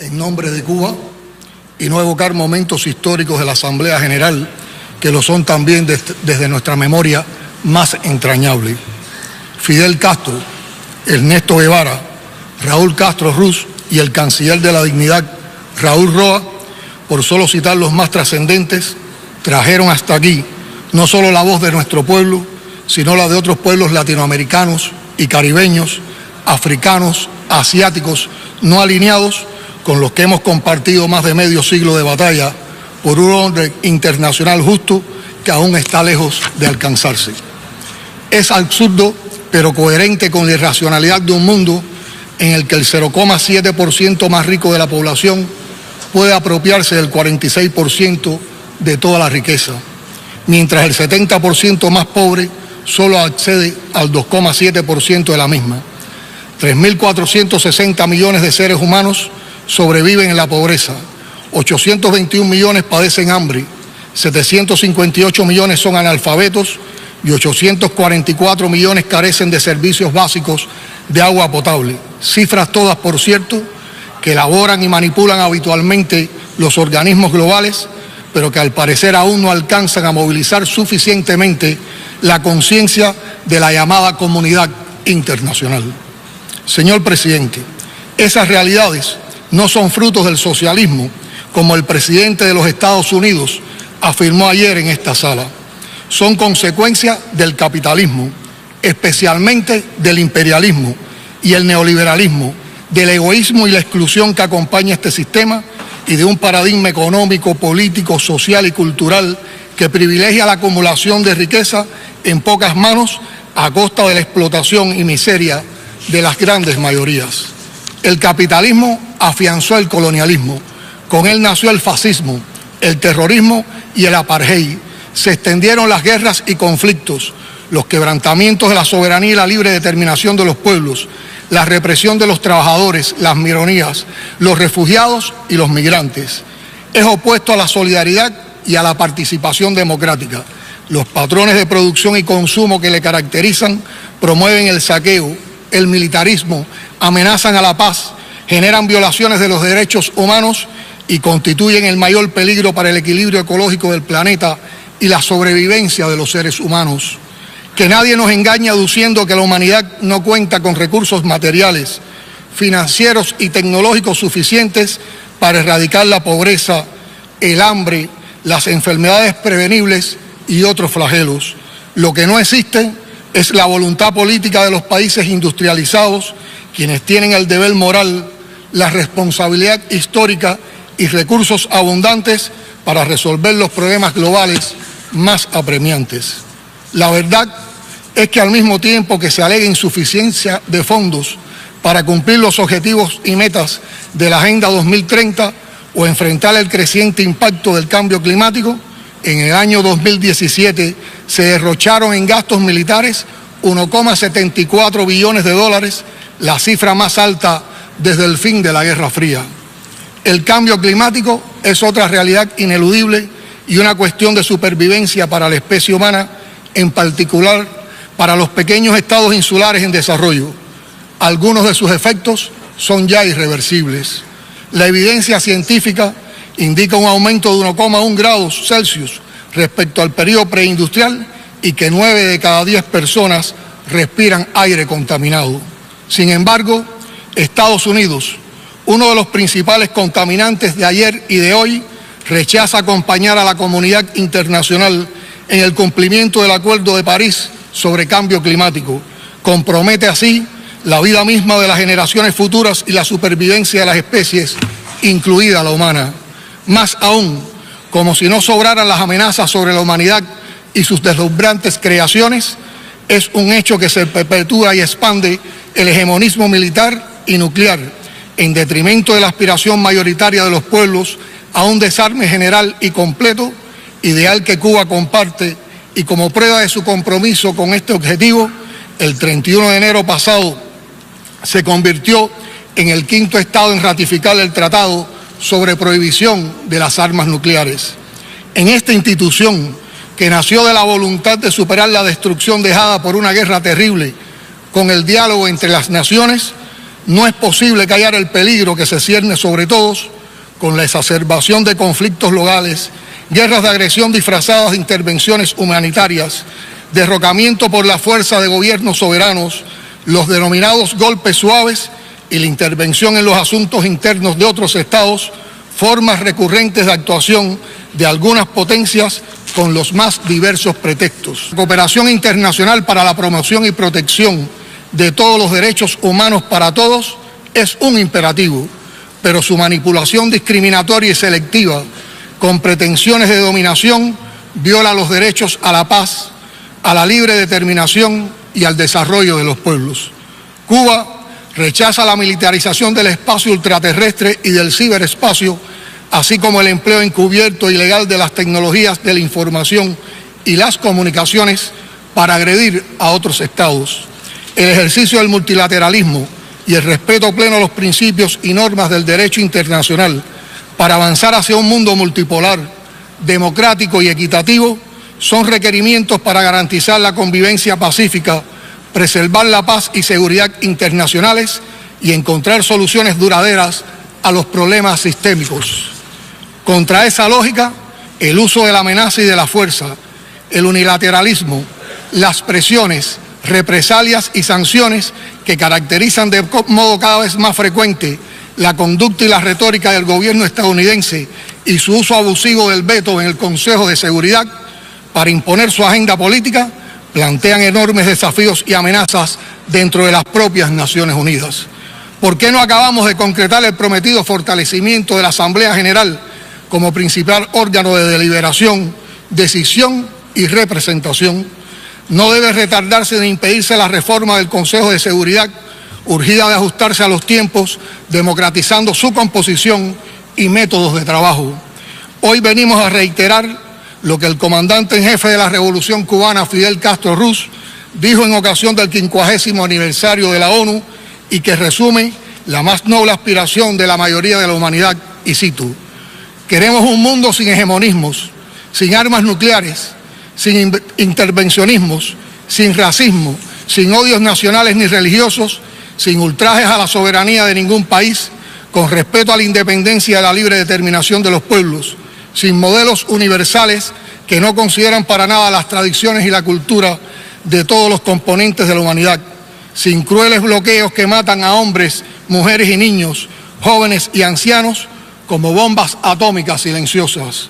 en nombre de Cuba y no evocar momentos históricos de la Asamblea General, que lo son también desde nuestra memoria más entrañable. Fidel Castro, Ernesto Guevara, Raúl Castro Ruz y el canciller de la dignidad, Raúl Roa, por solo citar los más trascendentes, trajeron hasta aquí no solo la voz de nuestro pueblo, sino la de otros pueblos latinoamericanos y caribeños, africanos, asiáticos, no alineados, con los que hemos compartido más de medio siglo de batalla por un orden internacional justo que aún está lejos de alcanzarse. Es absurdo, pero coherente con la irracionalidad de un mundo en el que el 0,7% más rico de la población puede apropiarse del 46% de toda la riqueza, mientras el 70% más pobre solo accede al 2,7% de la misma. 3.460 millones de seres humanos sobreviven en la pobreza, 821 millones padecen hambre, 758 millones son analfabetos y 844 millones carecen de servicios básicos de agua potable. Cifras todas, por cierto, que elaboran y manipulan habitualmente los organismos globales, pero que al parecer aún no alcanzan a movilizar suficientemente la conciencia de la llamada comunidad internacional. Señor presidente, esas realidades no son frutos del socialismo, como el presidente de los Estados Unidos afirmó ayer en esta sala. Son consecuencia del capitalismo, especialmente del imperialismo y el neoliberalismo, del egoísmo y la exclusión que acompaña este sistema y de un paradigma económico, político, social y cultural que privilegia la acumulación de riqueza en pocas manos a costa de la explotación y miseria de las grandes mayorías. El capitalismo afianzó el colonialismo, con él nació el fascismo, el terrorismo y el apartheid. Se extendieron las guerras y conflictos, los quebrantamientos de la soberanía y la libre determinación de los pueblos, la represión de los trabajadores, las minorías, los refugiados y los migrantes. Es opuesto a la solidaridad y a la participación democrática. Los patrones de producción y consumo que le caracterizan promueven el saqueo, el militarismo, amenazan a la paz, generan violaciones de los derechos humanos y constituyen el mayor peligro para el equilibrio ecológico del planeta y la sobrevivencia de los seres humanos. Que nadie nos engañe aduciendo que la humanidad no cuenta con recursos materiales, financieros y tecnológicos suficientes para erradicar la pobreza, el hambre, las enfermedades prevenibles y otros flagelos. Lo que no existe es la voluntad política de los países industrializados, quienes tienen el deber moral, la responsabilidad histórica y recursos abundantes para resolver los problemas globales más apremiantes. La verdad es que al mismo tiempo que se alega insuficiencia de fondos para cumplir los objetivos y metas de la Agenda 2030 o enfrentar el creciente impacto del cambio climático, en el año 2017 se derrocharon en gastos militares 1,74 billones de dólares, la cifra más alta desde el fin de la Guerra Fría. El cambio climático es otra realidad ineludible y una cuestión de supervivencia para la especie humana, en particular para los pequeños estados insulares en desarrollo. Algunos de sus efectos son ya irreversibles. La evidencia científica indica un aumento de 1,1 grados Celsius respecto al periodo preindustrial y que 9 de cada 10 personas respiran aire contaminado. Sin embargo, Estados Unidos, uno de los principales contaminantes de ayer y de hoy, rechaza acompañar a la comunidad internacional en el cumplimiento del Acuerdo de París sobre cambio climático. Compromete así la vida misma de las generaciones futuras y la supervivencia de las especies, incluida la humana. Más aún, como si no sobraran las amenazas sobre la humanidad y sus deslumbrantes creaciones, es un hecho que se perpetúa y expande el hegemonismo militar y nuclear, en detrimento de la aspiración mayoritaria de los pueblos a un desarme general y completo, ideal que Cuba comparte, y como prueba de su compromiso con este objetivo, el 31 de enero pasado se convirtió en el quinto Estado en ratificar el Tratado sobre Prohibición de las Armas Nucleares. En esta institución, que nació de la voluntad de superar la destrucción dejada por una guerra terrible, con el diálogo entre las naciones, No es posible callar el peligro que se cierne sobre todos con la exacerbación de conflictos locales, guerras de agresión disfrazadas de intervenciones humanitarias, derrocamiento por la fuerza de gobiernos soberanos, los denominados golpes suaves y la intervención en los asuntos internos de otros estados, formas recurrentes de actuación de algunas potencias con los más diversos pretextos. La cooperación internacional para la promoción y protección de todos los derechos humanos para todos es un imperativo, pero su manipulación discriminatoria y selectiva con pretensiones de dominación viola los derechos a la paz, a la libre determinación y al desarrollo de los pueblos. Cuba rechaza la militarización del espacio ultraterrestre y del ciberespacio, así como el empleo encubierto e ilegal de las tecnologías de la información y las comunicaciones para agredir a otros estados. El ejercicio del multilateralismo y el respeto pleno a los principios y normas del derecho internacional para avanzar hacia un mundo multipolar, democrático y equitativo son requerimientos para garantizar la convivencia pacífica, preservar la paz y seguridad internacionales y encontrar soluciones duraderas a los problemas sistémicos. Contra esa lógica, el uso de la amenaza y de la fuerza, el unilateralismo, las presiones, represalias y sanciones que caracterizan de modo cada vez más frecuente la conducta y la retórica del gobierno estadounidense y su uso abusivo del veto en el Consejo de Seguridad para imponer su agenda política, plantean enormes desafíos y amenazas dentro de las propias Naciones Unidas. ¿Por qué no acabamos de concretar el prometido fortalecimiento de la Asamblea General como principal órgano de deliberación, decisión y representación? No debe retardarse ni impedirse la reforma del Consejo de Seguridad, urgida de ajustarse a los tiempos, democratizando su composición y métodos de trabajo. Hoy venimos a reiterar lo que el comandante en jefe de la Revolución Cubana, Fidel Castro Ruz, dijo en ocasión del 50º aniversario de la ONU y que resume la más noble aspiración de la mayoría de la humanidad, y cito: queremos un mundo sin hegemonismos, sin armas nucleares, sin intervencionismos, sin racismo, sin odios nacionales ni religiosos, sin ultrajes a la soberanía de ningún país, con respeto a la independencia y a la libre determinación de los pueblos, sin modelos universales que no consideran para nada las tradiciones y la cultura de todos los componentes de la humanidad, sin crueles bloqueos que matan a hombres, mujeres y niños, jóvenes y ancianos como bombas atómicas silenciosas.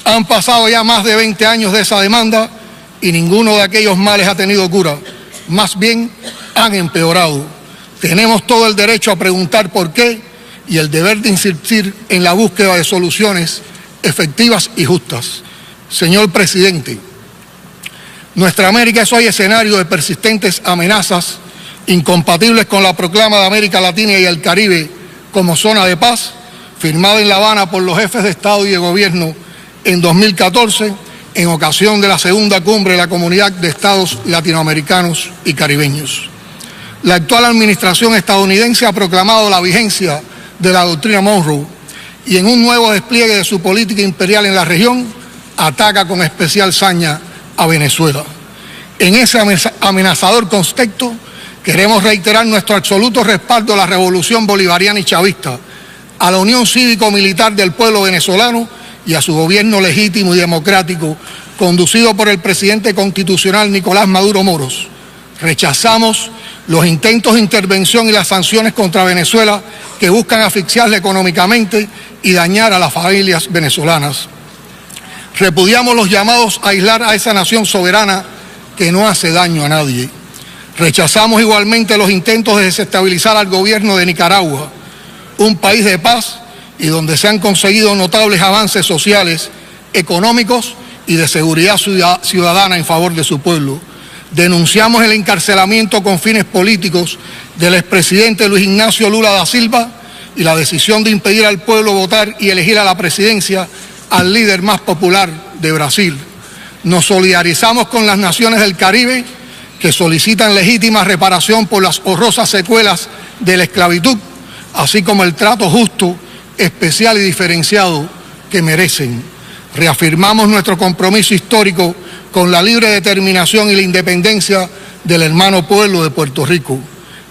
Han pasado ya más de 20 años de esa demanda y ninguno de aquellos males ha tenido cura, más bien han empeorado. Tenemos todo el derecho a preguntar por qué y el deber de insistir en la búsqueda de soluciones efectivas y justas. Señor presidente, nuestra América es hoy escenario de persistentes amenazas incompatibles con la proclama de América Latina y el Caribe como zona de paz, firmada en La Habana por los jefes de Estado y de Gobierno en 2014, en ocasión de la segunda cumbre de la Comunidad de Estados Latinoamericanos y Caribeños. La actual administración estadounidense ha proclamado la vigencia de la doctrina Monroe y en un nuevo despliegue de su política imperial en la región, ataca con especial saña a Venezuela. En ese amenazador contexto, queremos reiterar nuestro absoluto respaldo a la revolución bolivariana y chavista, a la unión cívico-militar del pueblo venezolano y a su gobierno legítimo y democrático, conducido por el presidente constitucional Nicolás Maduro Moros. Rechazamos los intentos de intervención y las sanciones contra Venezuela que buscan asfixiarla económicamente y dañar a las familias venezolanas. Repudiamos los llamados a aislar a esa nación soberana que no hace daño a nadie. Rechazamos igualmente los intentos de desestabilizar al gobierno de Nicaragua, un país de paz y donde se han conseguido notables avances sociales, económicos y de seguridad ciudadana en favor de su pueblo. Denunciamos el encarcelamiento con fines políticos del expresidente Luis Ignacio Lula da Silva y la decisión de impedir al pueblo votar y elegir a la presidencia al líder más popular de Brasil. Nos solidarizamos con las naciones del Caribe que solicitan legítima reparación por las horrorosas secuelas de la esclavitud, así como el trato justo, especial y diferenciado que merecen. Reafirmamos nuestro compromiso histórico con la libre determinación y la independencia del hermano pueblo de Puerto Rico.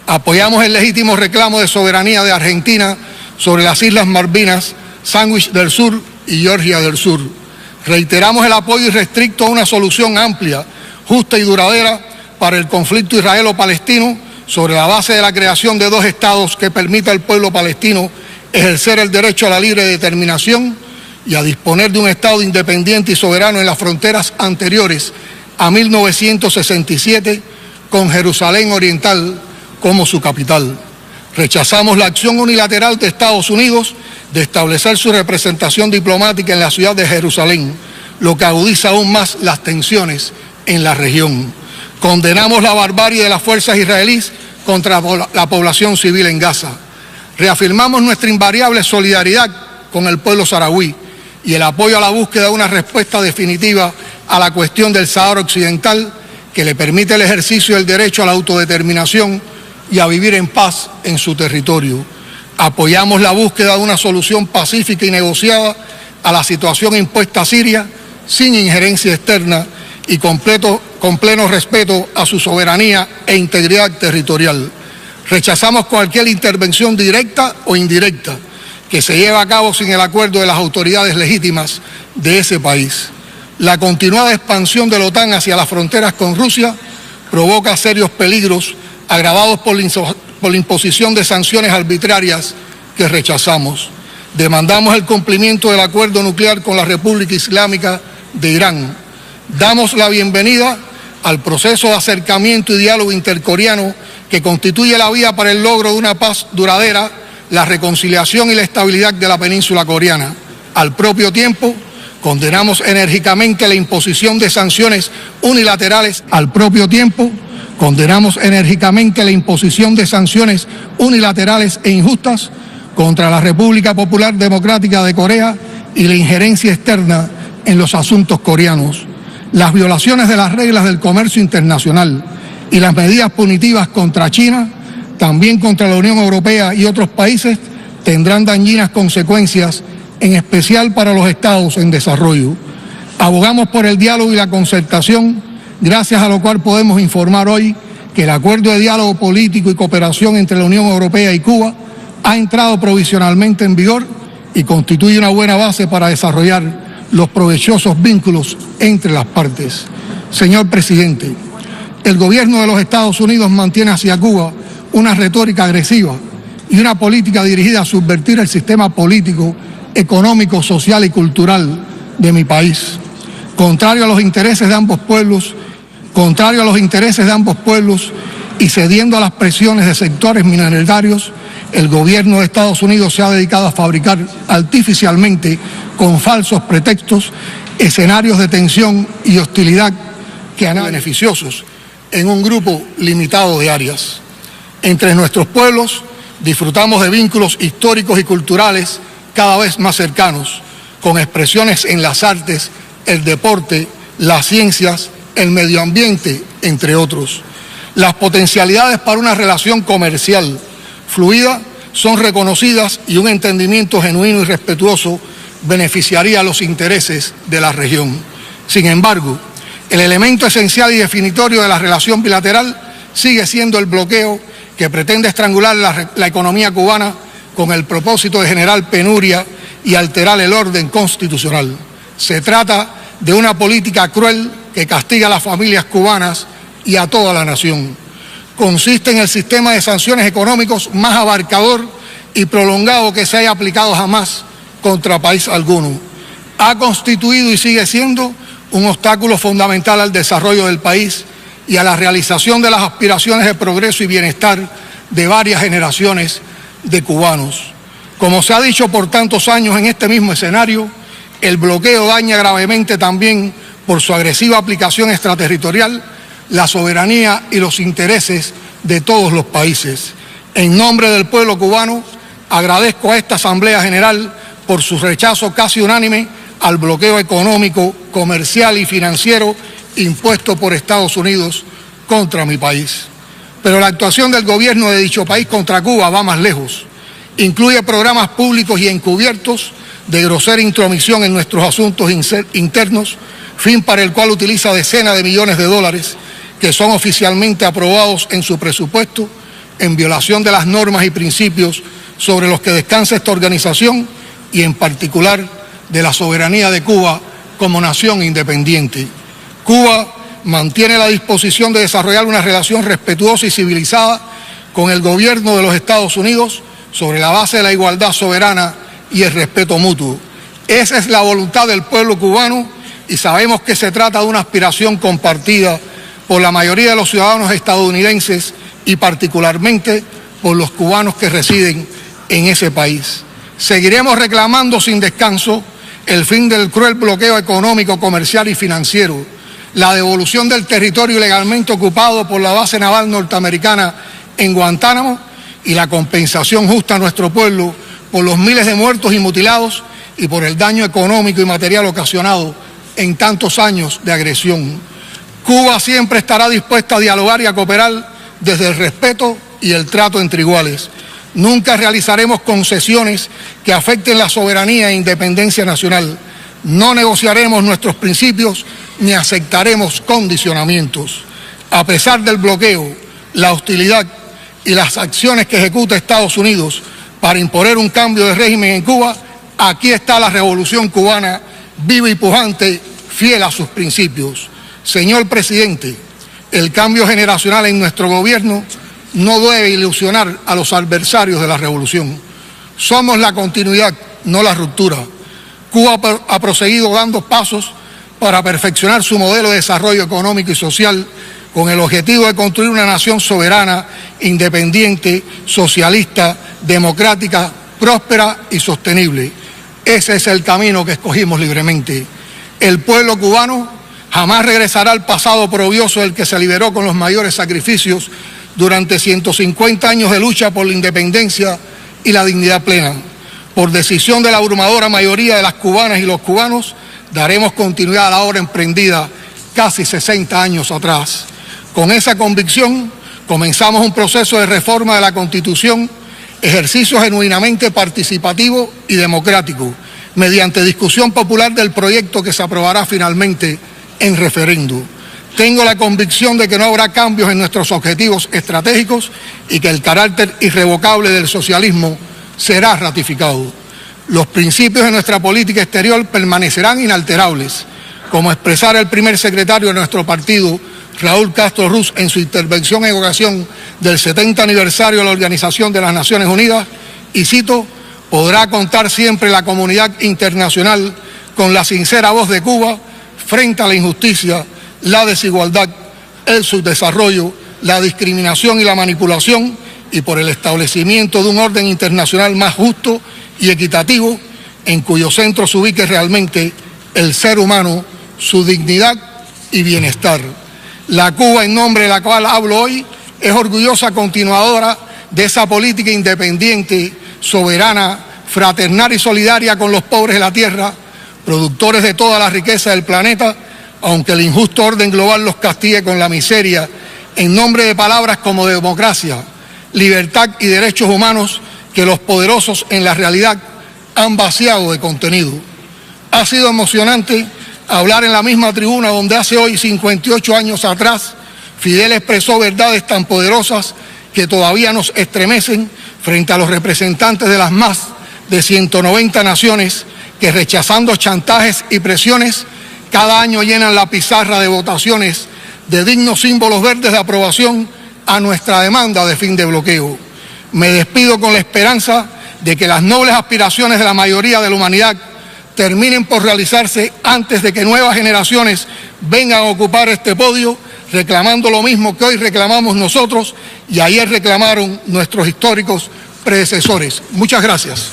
Apoyamos el legítimo reclamo de soberanía de Argentina sobre las Islas Malvinas, Sandwich del Sur y Georgia del Sur. Reiteramos el apoyo irrestricto a una solución amplia, justa y duradera para el conflicto israelo-palestino sobre la base de la creación de dos estados que permita al pueblo palestino ejercer el derecho a la libre determinación y a disponer de un estado independiente y soberano en las fronteras anteriores a 1967, con Jerusalén Oriental como su capital. Rechazamos la acción unilateral de Estados Unidos de establecer su representación diplomática en la ciudad de Jerusalén, lo que agudiza aún más las tensiones en la región. Condenamos la barbarie de las fuerzas israelíes contra la población civil en Gaza. Reafirmamos nuestra invariable solidaridad con el pueblo saharaui y el apoyo a la búsqueda de una respuesta definitiva a la cuestión del Sáhara Occidental que le permite el ejercicio del derecho a la autodeterminación y a vivir en paz en su territorio. Apoyamos la búsqueda de una solución pacífica y negociada a la situación impuesta a Siria, sin injerencia externa y con pleno respeto a su soberanía e integridad territorial. Rechazamos cualquier intervención directa o indirecta que se lleve a cabo sin el acuerdo de las autoridades legítimas de ese país. La continuada expansión de la OTAN hacia las fronteras con Rusia provoca serios peligros agravados por la imposición de sanciones arbitrarias que rechazamos. Demandamos el cumplimiento del acuerdo nuclear con la República Islámica de Irán. Damos la bienvenida al proceso de acercamiento y diálogo intercoreano que constituye la vía para el logro de una paz duradera, la reconciliación y la estabilidad de la península coreana. Al propio tiempo, condenamos enérgicamente la imposición de sanciones unilaterales. Condenamos enérgicamente la imposición de sanciones unilaterales e injustas contra la República Popular Democrática de Corea y la injerencia externa en los asuntos coreanos. Las violaciones de las reglas del comercio internacional y las medidas punitivas contra China, también contra la Unión Europea y otros países, tendrán dañinas consecuencias, en especial para los estados en desarrollo. Abogamos por el diálogo y la concertación, gracias a lo cual podemos informar hoy que el acuerdo de diálogo político y cooperación entre la Unión Europea y Cuba ha entrado provisionalmente en vigor y constituye una buena base para desarrollar los provechosos vínculos entre las partes. Señor presidente, el gobierno de los Estados Unidos mantiene hacia Cuba una retórica agresiva y una política dirigida a subvertir el sistema político, económico, social y cultural de mi país. Contrario a los intereses de ambos pueblos y cediendo a las presiones de sectores minoritarios, el gobierno de Estados Unidos se ha dedicado a fabricar artificialmente, con falsos pretextos, escenarios de tensión y hostilidad que han beneficiosos en un grupo limitado de áreas. Entre nuestros pueblos disfrutamos de vínculos históricos y culturales cada vez más cercanos, con expresiones en las artes, el deporte, las ciencias, el medio ambiente, entre otros. Las potencialidades para una relación comercial fluida son reconocidas y un entendimiento genuino y respetuoso beneficiaría a los intereses de la región. Sin embargo, el elemento esencial y definitorio de la relación bilateral sigue siendo el bloqueo que pretende estrangular la economía cubana con el propósito de generar penuria y alterar el orden constitucional. Se trata de una política cruel que castiga a las familias cubanas y a toda la nación. Consiste en el sistema de sanciones económicos más abarcador y prolongado que se haya aplicado jamás contra país alguno. Ha constituido y sigue siendo un obstáculo fundamental al desarrollo del país y a la realización de las aspiraciones de progreso y bienestar de varias generaciones de cubanos. Como se ha dicho por tantos años en este mismo escenario, el bloqueo daña gravemente también, por su agresiva aplicación extraterritorial, la soberanía y los intereses de todos los países. En nombre del pueblo cubano, agradezco a esta Asamblea General por su rechazo casi unánime al bloqueo económico, comercial y financiero impuesto por Estados Unidos contra mi país. Pero la actuación del gobierno de dicho país contra Cuba va más lejos. Incluye programas públicos y encubiertos de grosera intromisión en nuestros asuntos internos, fin para el cual utiliza decenas de millones de dólares que son oficialmente aprobados en su presupuesto en violación de las normas y principios sobre los que descansa esta organización y en particular de la soberanía de Cuba como nación independiente. Cuba mantiene la disposición de desarrollar una relación respetuosa y civilizada con el gobierno de los Estados Unidos sobre la base de la igualdad soberana y el respeto mutuo. Esa es la voluntad del pueblo cubano y sabemos que se trata de una aspiración compartida por la mayoría de los ciudadanos estadounidenses y particularmente por los cubanos que residen en ese país. Seguiremos reclamando sin descanso el fin del cruel bloqueo económico, comercial y financiero, la devolución del territorio ilegalmente ocupado por la base naval norteamericana en Guantánamo y la compensación justa a nuestro pueblo por los miles de muertos y mutilados y por el daño económico y material ocasionado en tantos años de agresión. Cuba siempre estará dispuesta a dialogar y a cooperar desde el respeto y el trato entre iguales. Nunca realizaremos concesiones que afecten la soberanía e independencia nacional. No negociaremos nuestros principios ni aceptaremos condicionamientos. A pesar del bloqueo, la hostilidad y las acciones que ejecuta Estados Unidos para imponer un cambio de régimen en Cuba, aquí está la revolución cubana, viva y pujante, fiel a sus principios. Señor presidente, el cambio generacional en nuestro gobierno no debe ilusionar a los adversarios de la revolución. Somos la continuidad, no la ruptura. Cuba ha proseguido dando pasos para perfeccionar su modelo de desarrollo económico y social con el objetivo de construir una nación soberana, independiente, socialista, democrática, próspera y sostenible. Ese es el camino que escogimos libremente. El pueblo cubano jamás regresará al pasado oprobioso del que se liberó con los mayores sacrificios durante 150 años de lucha por la independencia y la dignidad plena. Por decisión de la abrumadora mayoría de las cubanas y los cubanos, daremos continuidad a la obra emprendida casi 60 años atrás. Con esa convicción, comenzamos un proceso de reforma de la Constitución, ejercicio genuinamente participativo y democrático, mediante discusión popular del proyecto que se aprobará finalmente en referendo. Tengo la convicción de que no habrá cambios en nuestros objetivos estratégicos y que el carácter irrevocable del socialismo será ratificado. Los principios de nuestra política exterior permanecerán inalterables, como expresara el primer secretario de nuestro partido, Raúl Castro Ruz, en su intervención en ocasión del 70 aniversario de la Organización de las Naciones Unidas, y cito: podrá contar siempre la comunidad internacional con la sincera voz de Cuba frente a la injusticia, la desigualdad, el subdesarrollo, la discriminación y la manipulación, y por el establecimiento de un orden internacional más justo y equitativo, en cuyo centro se ubique realmente el ser humano, su dignidad y bienestar. La Cuba en nombre de la cual hablo hoy es orgullosa continuadora de esa política independiente, soberana, fraternal y solidaria con los pobres de la tierra, productores de toda la riqueza del planeta, aunque el injusto orden global los castigue con la miseria, en nombre de palabras como democracia, libertad y derechos humanos que los poderosos en la realidad han vaciado de contenido. Ha sido emocionante hablar en la misma tribuna donde hace hoy 58 años atrás Fidel expresó verdades tan poderosas que todavía nos estremecen frente a los representantes de las más de 190 naciones que, rechazando chantajes y presiones, cada año llenan la pizarra de votaciones de dignos símbolos verdes de aprobación a nuestra demanda de fin de bloqueo. Me despido con la esperanza de que las nobles aspiraciones de la mayoría de la humanidad terminen por realizarse antes de que nuevas generaciones vengan a ocupar este podio reclamando lo mismo que hoy reclamamos nosotros y ayer reclamaron nuestros históricos predecesores. Muchas gracias.